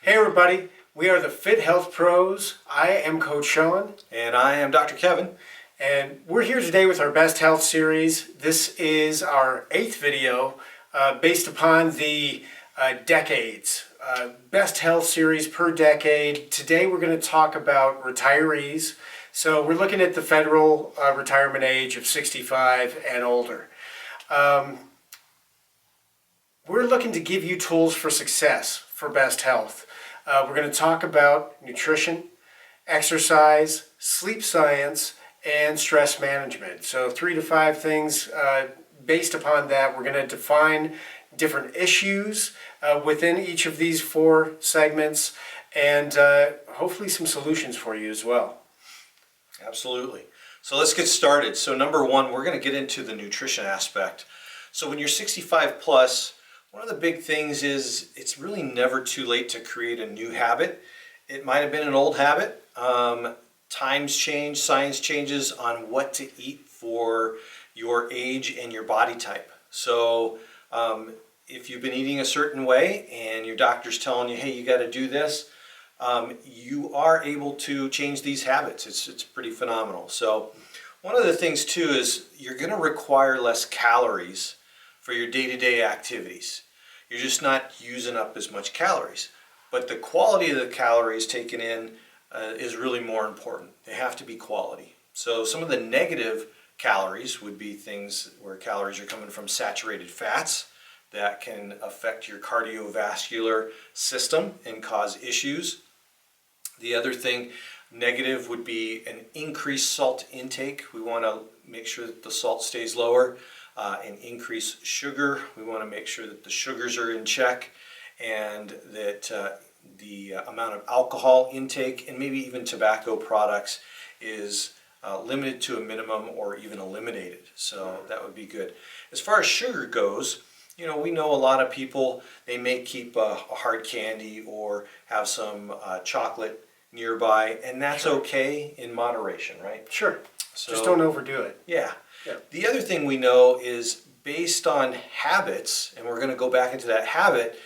Hey everybody, we are the FitHealth Pros. I am Coach Sean. And I am Dr. Kevin. And we're here today with our Best Health series. This is our 8th video based upon the decades. Best Health series per decade. Today we're going to talk about retirees. So we're looking at the federal retirement age of 65 and older. We're looking to give you tools for success for best health. We're going to talk about nutrition, exercise, sleep science, and stress management. So 3 to 5 things based upon that. We're going to define different issues within each of these 4 segments and hopefully some solutions for you as well. Absolutely. So let's get started. So number 1, we're going to get into the nutrition aspect. So when you're 65 plus, one of the big things is it's really never too late to create a new habit. It might have been an old habit. Times change, science changes on what to eat for your age and your body type. So if you've been eating a certain way and your doctor's telling you, hey, you got to do this, you are able to change these habits. It's pretty phenomenal. So one of the things too is you're going to require less calories for your day-to-day activities. You're just not using up as much calories. But the quality of the calories taken in is really more important. They have to be quality. So some of the negative calories would be things where calories are coming from saturated fats that can affect your cardiovascular system and cause issues. The other thing, negative, would be an increased salt intake. We want to make sure that the salt stays lower. And increase sugar. We want to make sure that the sugars are in check and that the amount of alcohol intake and maybe even tobacco products is limited to a minimum or even eliminated. So that would be good. As far as sugar goes, we know a lot of people, they may keep a hard candy or have some chocolate nearby, and that's okay in moderation, right? Sure. So, just don't overdo it. Yeah. The other thing we know is based on habits, and we're going to go back into that habit,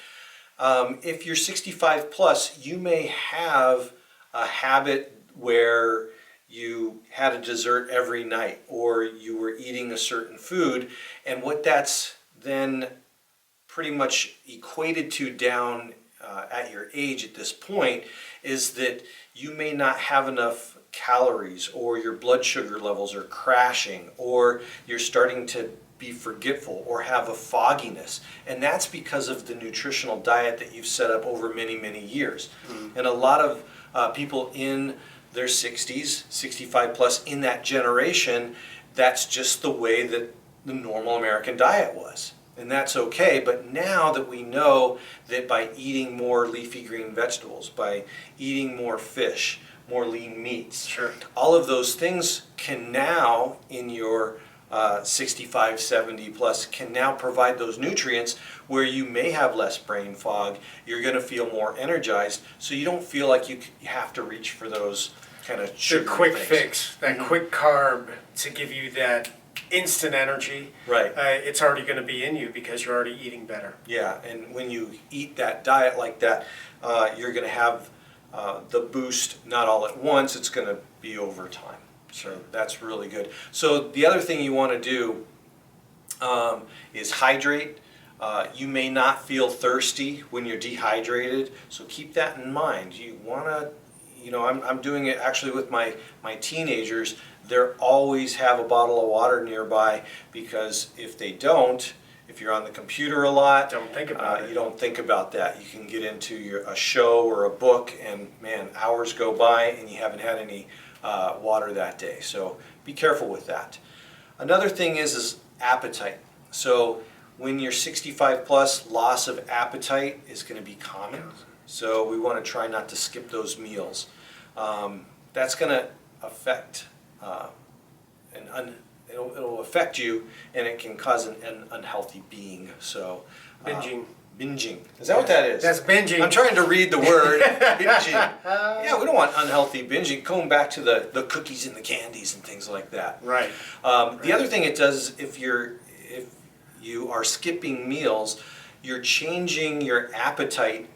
if you're 65 plus, you may have a habit where you had a dessert every night or you were eating a certain food, and what that's then pretty much equated to down at your age at this point is that you may not have enough calories, or your blood sugar levels are crashing, or you're starting to be forgetful or have a fogginess, and that's because of the nutritional diet that you've set up over many years. And a lot of people in their 60s, 65 plus, in that generation, that's just the way that the normal American diet was. And that's okay, but now that we know that by eating more leafy green vegetables, by eating more fish, more lean meats, Sure. all of those things can now, in your 65, 70 plus, can now provide those nutrients where you may have less brain fog, you're going to feel more energized, so you don't feel like you have to reach for those kind of sugar The quick things. fix, that quick carb to give you that instant energy. Right. It's already going to be in you because you're already eating better. Yeah, and when you eat that diet like that, you're going to have the boost not all at once, it's going to be over time. So that's really good. So the other thing you want to do is hydrate. You may not feel thirsty when you're dehydrated, so keep that in mind. You want to, I'm doing it actually with my teenagers. They always have a bottle of water nearby, because if they don't, if you're on the computer a lot, Don't think about it. You don't think about that. You can get into a show or a book, and man, hours go by and you haven't had any water that day. So be careful with that. Another thing is appetite. So when you're 65 plus, loss of appetite is going to be common. So we want to try not to skip those meals. That's going to affect it'll affect you, and it can cause an unhealthy being. So binging. Is that what that is? That's binging. I'm trying to read the word binging. Yeah, we don't want unhealthy binging. Going back to the cookies and the candies and things like that. Right. The other thing it does is if you are skipping meals, you're changing your appetite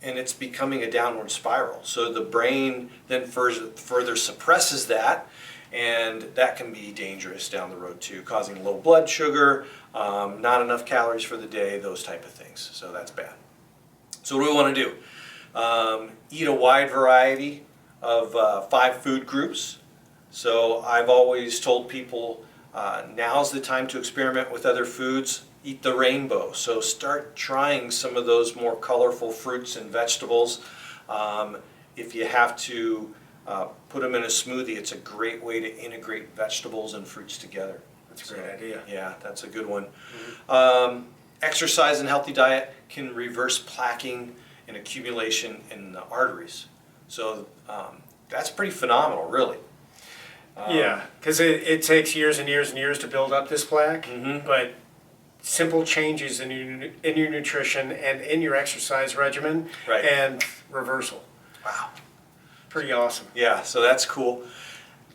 and it's becoming a downward spiral. So the brain then further suppresses that, and that can be dangerous down the road too, causing low blood sugar, not enough calories for the day, those type of things. So that's bad. So what do we want to do? Eat a wide variety of 5 food groups. So I've always told people now's the time to experiment with other foods. Eat the rainbow. So start trying some of those more colorful fruits and vegetables. If you have to put them in a smoothie, it's a great way to integrate vegetables and fruits together. That's a great idea. Yeah, that's a good one. Exercise and healthy diet can reverse plaquing and accumulation in the arteries. So that's pretty phenomenal, really. Yeah, because it takes years and years and years to build up this plaque, but simple changes in your nutrition and in your exercise regimen, Right. and reversal. Wow. Pretty awesome. Yeah, so that's cool.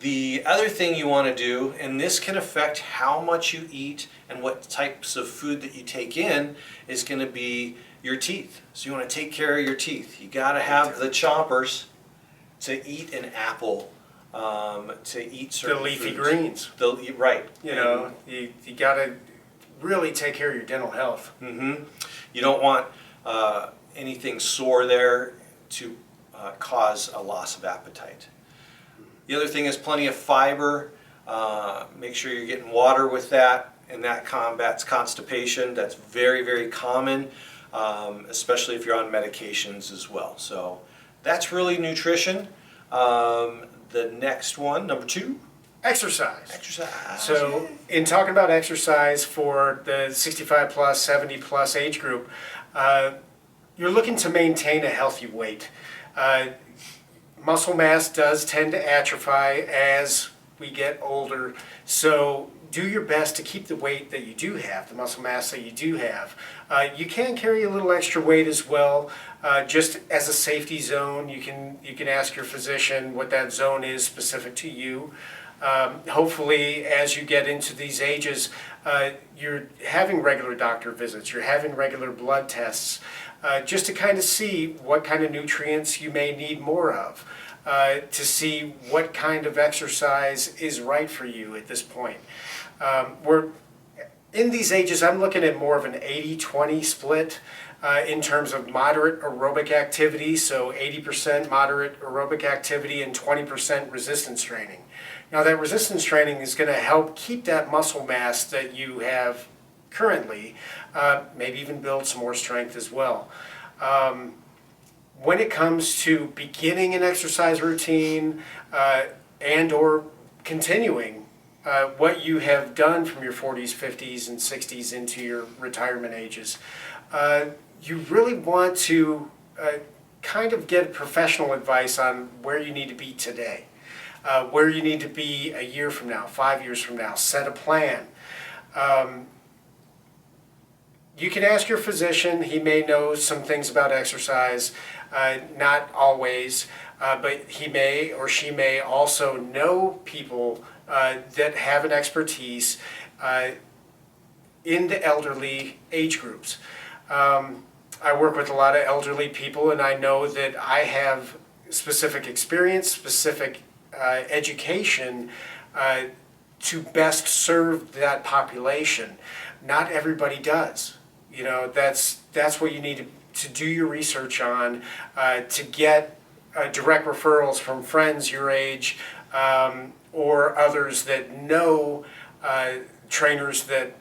The other thing you want to do, and this can affect how much you eat and what types of food that you take in, is going to be your teeth. So you want to take care of your teeth. You got to have the chompers to eat an apple, to eat certain The leafy foods. greens. Right. You know, you got to really take care of your dental health. You don't want anything sore there to cause a loss of appetite. The other thing is plenty of fiber. Make sure you're getting water with that, and that combats constipation. That's very, very common, especially if you're on medications as well. So that's really nutrition. The next one, number 2. Exercise. Exercise. So, in talking about exercise for the 65 plus, 70 plus age group, you're looking to maintain a healthy weight. Muscle mass does tend to atrophy as we get older, so do your best to keep the weight that you do have, the muscle mass that you do have. You can carry a little extra weight as well, just as a safety zone. You can ask your physician what that zone is specific to you. Hopefully, as you get into these ages, you're having regular doctor visits, you're having regular blood tests, just to kind of see what kind of nutrients you may need more of, to see what kind of exercise is right for you at this point. We're in these ages, I'm looking at more of an 80-20 split in terms of moderate aerobic activity, so 80% moderate aerobic activity and 20% resistance training. Now that resistance training is going to help keep that muscle mass that you have currently, maybe even build some more strength as well. When it comes to beginning an exercise routine and or continuing what you have done from your 40s, 50s, and 60s into your retirement ages, you really want to kind of get professional advice on where you need to be today. Where you need to be a year from now, 5 years from now. Set a plan. You can ask your physician. He may know some things about exercise, not always, but he may or she may also know people that have an expertise in the elderly age groups. I work with a lot of elderly people, and I know that I have specific experience, specific education to best serve that population. Not everybody does. You know, that's what you need to do your research on, to get direct referrals from friends your age or others that know trainers that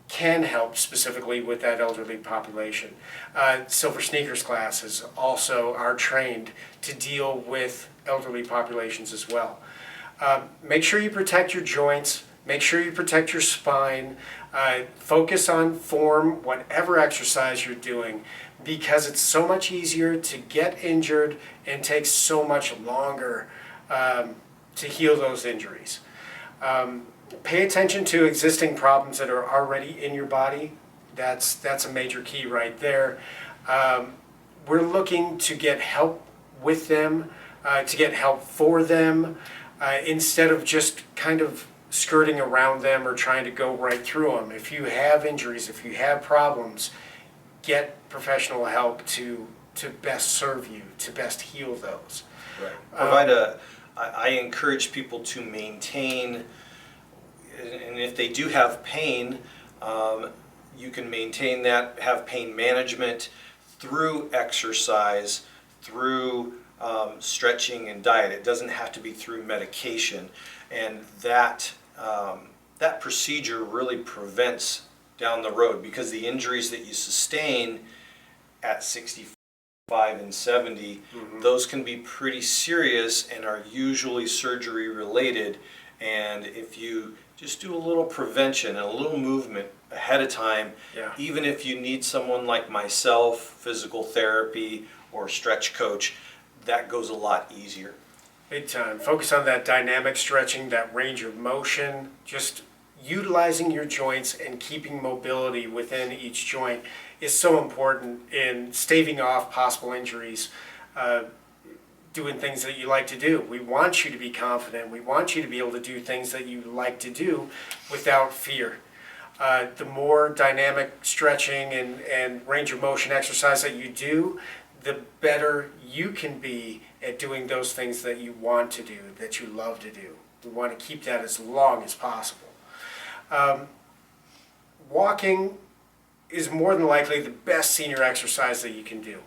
can help specifically with that elderly population. Silver Sneakers classes also are trained to deal with elderly populations as well. Make sure you protect your joints, make sure you protect your spine, focus on form, whatever exercise you're doing, because it's so much easier to get injured and takes so much longer to heal those injuries. Pay attention to existing problems that are already in your body. That's a major key right there. We're looking to get help with them, to get help for them, instead of just kind of skirting around them or trying to go right through them. If you have injuries, if you have problems, get professional help to to best serve you, to best heal those. Right. I encourage people to maintain, and if they do have pain, you can maintain that, have pain management through exercise, through stretching and diet. It doesn't have to be through medication, and that procedure really prevents down the road, because the injuries that you sustain at 65 and 70, those can be pretty serious and are usually surgery related. And if you just do a little prevention and a little movement ahead of time, even if you need someone like myself, physical therapy or stretch coach, that goes a lot easier. Big time. Focus on that dynamic stretching, that range of motion, just utilizing your joints and keeping mobility within each joint is so important in staving off possible injuries, doing things that you like to do. We want you to be confident. We want you to be able to do things that you like to do without fear. The more dynamic stretching and range of motion exercise that you do, the better you can be at doing those things that you want to do, that you love to do. We want to keep that as long as possible. Walking is more than likely the best senior exercise that you can do.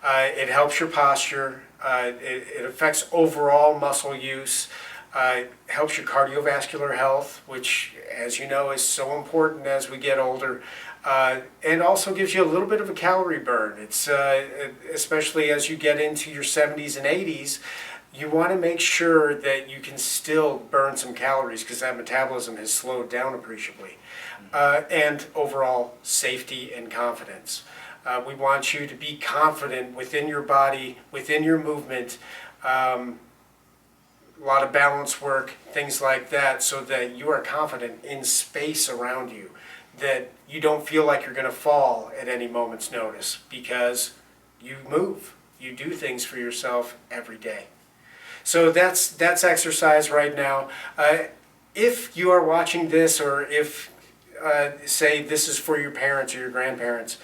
It helps your posture, it affects overall muscle use, helps your cardiovascular health, which, as you know, is so important as we get older, and also gives you a little bit of a calorie burn. It's especially as you get into your 70s and 80s, you want to make sure that you can still burn some calories, because that metabolism has slowed down appreciably. And overall safety and confidence. We want you to be confident within your body, within your movement, a lot of balance work, things like that, so that you are confident in space around you, that you don't feel like you're going to fall at any moment's notice, because you move, you do things for yourself every day. So that's exercise right now. If you are watching this, or if say this is for your parents or your grandparents,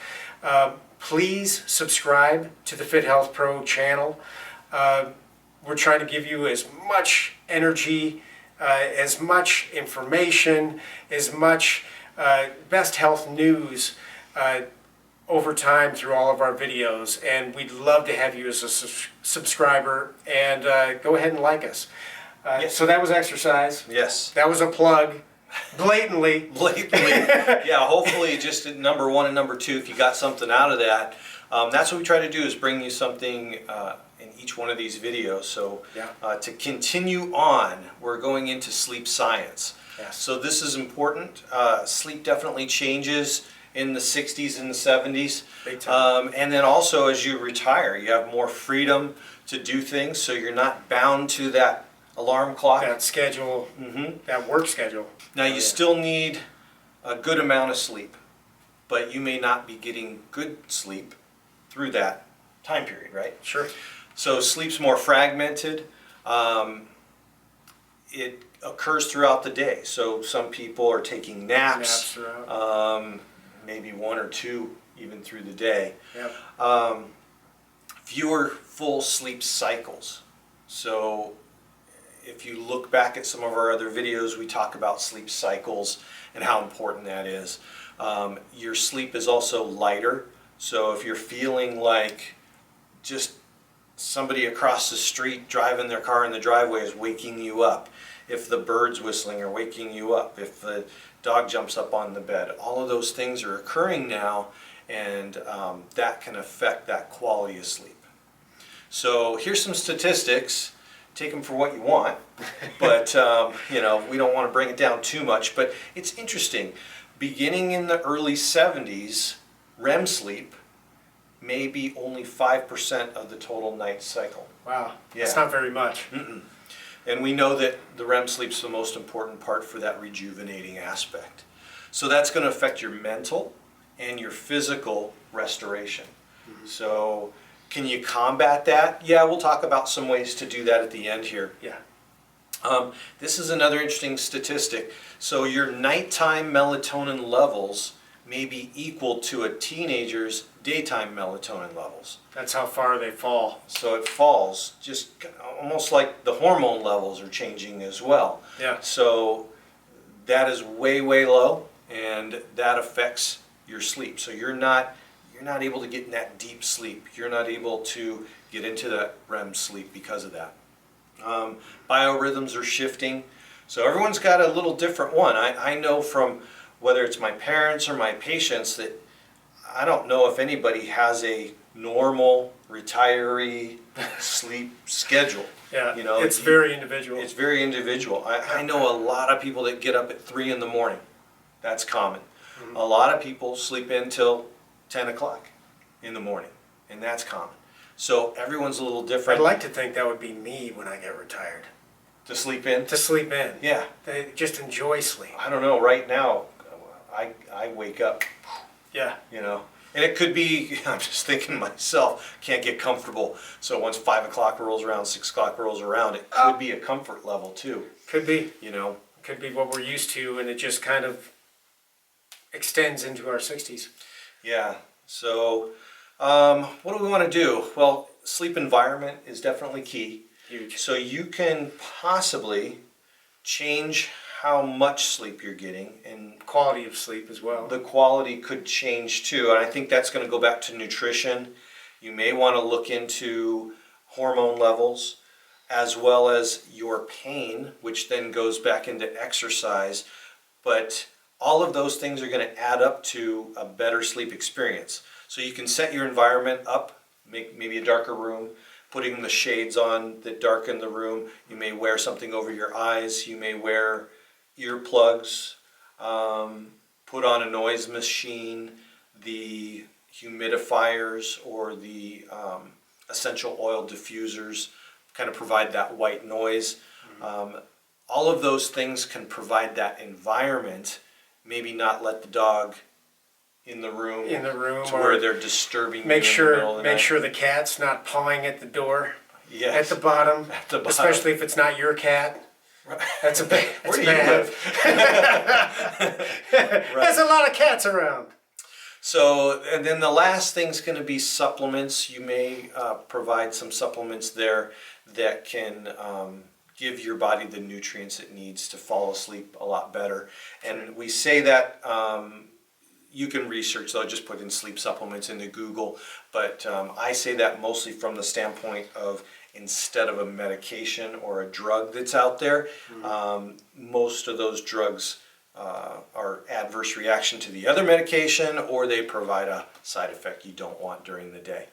please subscribe to the FitHealth Pro channel. We're trying to give you as much energy, as much information, as much best health news over time through all of our videos, and we'd love to have you as a subscriber, and go ahead and like us. Yes. So that was exercise. Yes. That was a plug, blatantly. Yeah, hopefully just at number one and number two, if you got something out of that, that's what we try to do, is bring you something in each one of these videos. So to continue on, we're going into sleep science. Yes. So this is important. Sleep definitely changes in the 60s and the 70s. Big time. And then also as you retire, you have more freedom to do things, so you're not bound to that alarm clock. That schedule, that work schedule. Now you still need a good amount of sleep, but you may not be getting good sleep through that time period, right? Sure. So sleep's more fragmented. It occurs throughout the day. So some people are taking naps throughout. Maybe one or two even through the day. Yep. Fewer full sleep cycles. So if you look back at some of our other videos, we talk about sleep cycles and how important that is. Your sleep is also lighter. So if you're feeling like just somebody across the street driving their car in the driveway is waking you up, if the birds whistling are waking you up, if the dog jumps up on the bed, all of those things are occurring now, and that can affect that quality of sleep. So here's some statistics. Take them for what you want, but you know, we don't want to bring it down too much. But it's interesting. Beginning in the early 70s, REM sleep may be only 5% of the total night cycle. Wow, that's not very much. And we know that the REM sleep's the most important part for that rejuvenating aspect. So that's going to affect your mental and your physical restoration. So can you combat that? Yeah, we'll talk about some ways to do that at the end here. Yeah. This is another interesting statistic. So your nighttime melatonin levels may be equal to a teenager's daytime melatonin levels. That's how far they fall. So it falls, just almost like the hormone levels are changing as well. Yeah. So that is way, way low, and that affects your sleep. So you're not able to get in that deep sleep. You're not able to get into that REM sleep because of that. Biorhythms are shifting. So everyone's got a little different one. I know from whether it's my parents or my patients that I don't know if anybody has a normal retiree sleep schedule. Yeah, You know, it's very individual. It's very individual. I know a lot of people that get up at 3 in the morning. That's common. A lot of people sleep until 10 o'clock in the morning, and that's common. So everyone's a little different. I'd like to think that would be me when I get retired. To sleep in? To sleep in. Yeah. They just enjoy sleep. I don't know. Right now, I wake up, Yeah. you know. And it could be, I'm just thinking to myself, can't get comfortable. So once 5 o'clock rolls around, 6 o'clock rolls around, it could be a comfort level too, Could be. you know. Could be what we're used to, and it just kind of extends into our 60s. Yeah. So what do we want to do? Well, sleep environment is definitely key. Huge. So you can possibly change how much sleep you're getting, and Quality of sleep as well. the quality could change too. And I think that's going to go back to nutrition. You may want to look into hormone levels as well as your pain, which then goes back into exercise. But all of those things are going to add up to a better sleep experience. So you can set your environment up, make maybe a darker room, putting the shades on that darken the room. You may wear something over your eyes. You may wear earplugs, put on a noise machine, the humidifiers or the essential oil diffusers kind of provide that white noise. All of those things can provide that environment, maybe not let the dog in the room to or where they're disturbing you make in the middle of sure the night. the cat's not pawing at the door Yes. at the bottom, At the bottom. especially if it's not your cat. Right. That's a bad. Where do you bad. live? There's a lot of cats around. So, and then the last thing's going to be supplements. You may provide some supplements there that can give your body the nutrients it needs to fall asleep a lot better. And we say that you can research, so just put in sleep supplements into Google, but I say that mostly from the standpoint of instead of a medication or a drug that's out there, most of those drugs are adverse reaction to the other medication, or they provide a side effect you don't want during the day.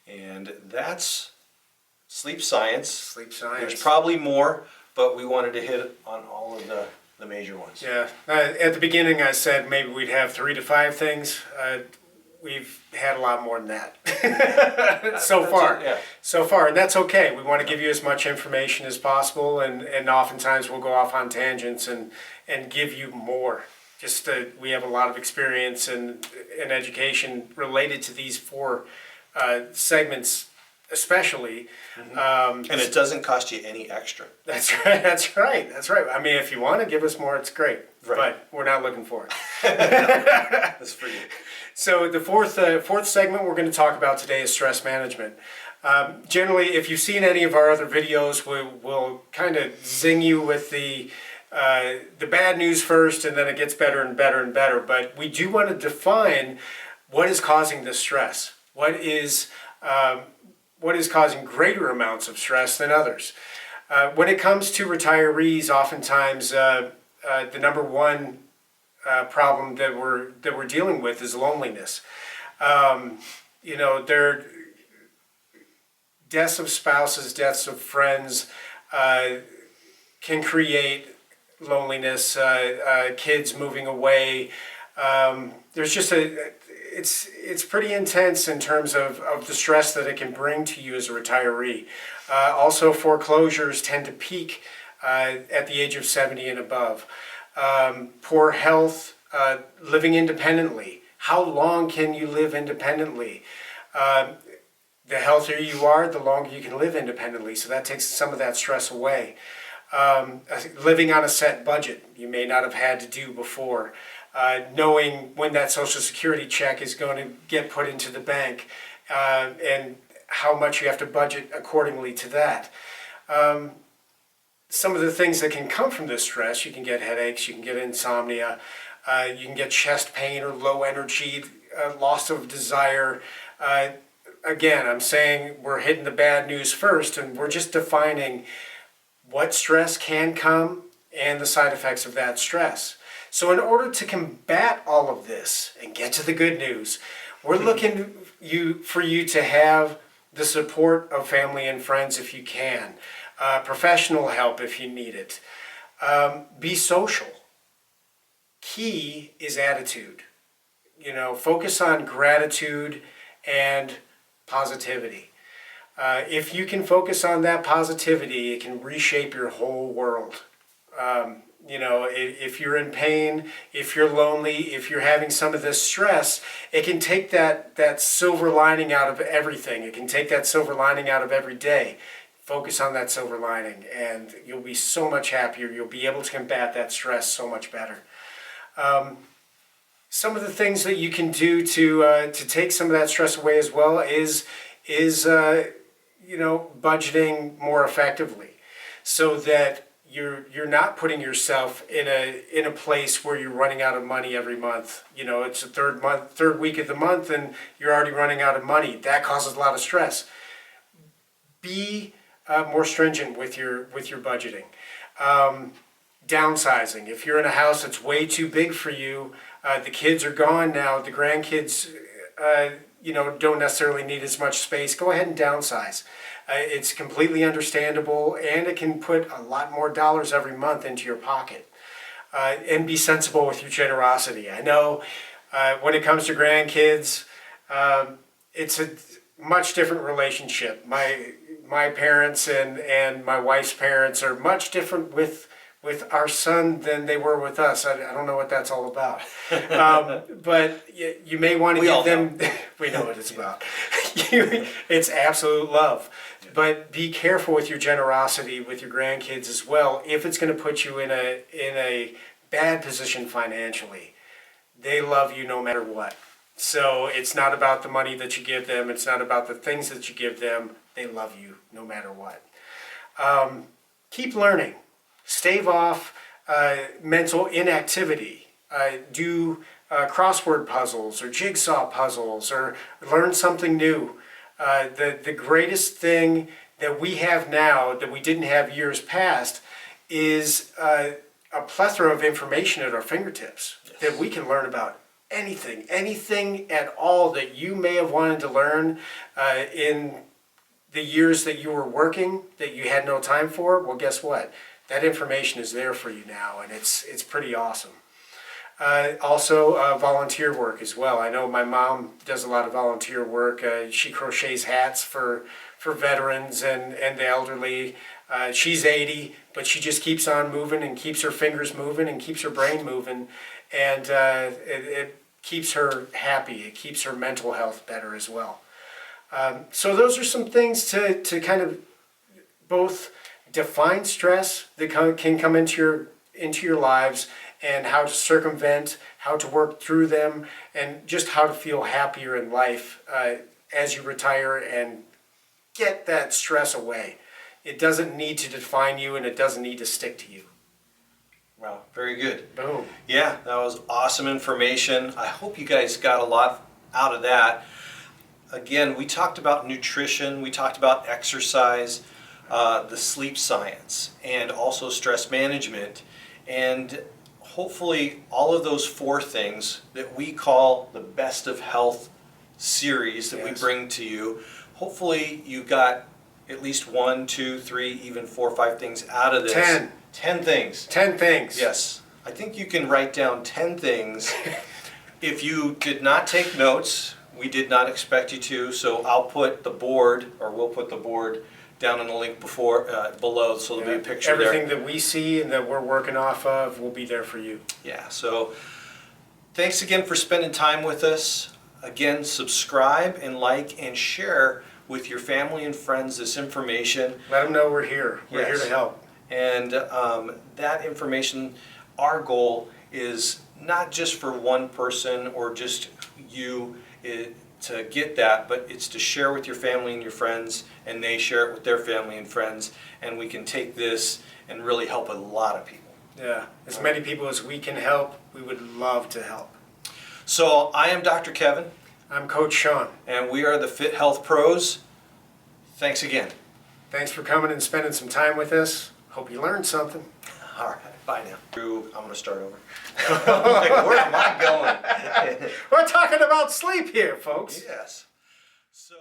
And that's sleep science. Sleep science. There's probably more, but we wanted to hit on all of the major ones. Yeah. At the beginning, I said maybe we'd have 3 to 5 things. We've had a lot more than that so far. Yeah. So far, and that's okay. We want to give you as much information as possible, and oftentimes we'll go off on tangents and give you more. Just we have a lot of experience and education related to these 4 segments, especially. And it doesn't cost you any extra. That's right. That's right. That's right. I mean, if you want to give us more, it's great. Right. But we're not looking for it. That's for you. So the fourth segment we're going to talk about today is stress management. Generally, if you've seen any of our other videos, we'll kind of zing you with the bad news first, and then it gets better and better and better. But we do want to define what is causing the stress. What is causing greater amounts of stress than others. When it comes to retirees, oftentimes the number one problem that we're dealing with is loneliness. Their deaths of spouses, deaths of friends can create loneliness. Kids moving away. There's just it's pretty intense in terms of the stress that it can bring to you as a retiree. Also, foreclosures tend to peak at the age of 70 and above. Poor health, living independently. How long can you live independently? The healthier you are, the longer you can live independently. So that takes some of that stress away. Living on a set budget you may not have had to do before. knowing when that Social Security check is going to get put into the bank, and how much you have to budget accordingly to that. Some of the things that can come from this stress, you can get headaches, you can get insomnia, you can get chest pain or low energy, loss of desire. Again, I'm saying we're hitting the bad news first, and we're just defining what stress can come and the side effects of that stress. So in order to combat all of this and get to the good news, we're looking for you to have the support of family and friends if you can, professional help if you need it. Be social. Key is attitude. Focus on gratitude and positivity. If you can focus on that positivity, it can reshape your whole world. If you're in pain, if you're lonely, if you're having some of this stress, it can take that silver lining out of everything. It can take that silver lining out of every day. Focus on that silver lining, and you'll be so much happier. You'll be able to combat that stress so much better. Some of the things that you can do to take some of that stress away as well is budgeting more effectively, so that you're not putting yourself in a place where you're running out of money every month. It's the third week of the month, and you're already running out of money. That causes a lot of stress. Be more stringent with your budgeting. Downsizing. If you're in a house that's way too big for you, the kids are gone now, the grandkids don't necessarily need as much space, go ahead and downsize. It's completely understandable, and it can put a lot more dollars every month into your pocket. And be sensible with your generosity. I know when it comes to grandkids, it's a much different relationship. My parents and my wife's parents are much different with our son than they were with us. I don't know what that's all about. But you may want to give them, we know what it's about. It's absolute love. But be careful with your generosity with your grandkids as well, if it's going to put you in a bad position financially. They love you no matter what. So it's not about the money that you give them. It's not about the things that you give them. They love you no matter what. Keep learning. Stave off mental inactivity. Do crossword puzzles or jigsaw puzzles, or learn something new. The greatest thing that we have now that we didn't have years past is a plethora of information at our fingertips. Yes. That we can learn about anything at all that you may have wanted to learn in the years that you were working that you had no time for. Well, guess what? That information is there for you now, and it's pretty awesome. Also, volunteer work as well. I know my mom does a lot of volunteer work. She crochets hats for veterans and the elderly. She's 80, but she just keeps on moving and keeps her fingers moving and keeps her brain moving, and it keeps her happy. It keeps her mental health better as well. So those are some things to kind of both define stress that can come into your lives, and how to circumvent, how to work through them, and just how to feel happier in life as you retire and get that stress away. It doesn't need to define you, and it doesn't need to stick to you. Wow, very good. Boom. Yeah, that was awesome information. I hope you guys got a lot out of that. Again, we talked about nutrition, we talked about exercise, the sleep science, and also stress management. And hopefully all of those 4 things that we call the Best of Health series that we bring to you, hopefully you got at least 1, 2, 3, even 4 or 5 things out of this. 10 things. 10 things. Yes. I think you can write down 10 things. If you did not take notes, we did not expect you to, so I'll put the board, or we'll put the board down in the link below, so there'll be a picture there. Everything that we see and that we're working off of will be there for you. Yeah, so thanks again for spending time with us. Again, subscribe and like and share with your family and friends this information. Let them know we're here. We're here to help. And that information, our goal is not just for one person or just you to get that, but it's to share with your family and your friends, and they share it with their family and friends, and we can take this and really help a lot of people. Yeah, as many people as we can help, we would love to help. So I am Dr. Kevin, I'm Coach Sean. and we are the FitHealth Pros. Thanks again. Thanks for coming and spending some time with us. Hope you learned something. All right, bye now. I'm going to start over. Like, where am I going? We're talking about sleep here, folks. Yes. So.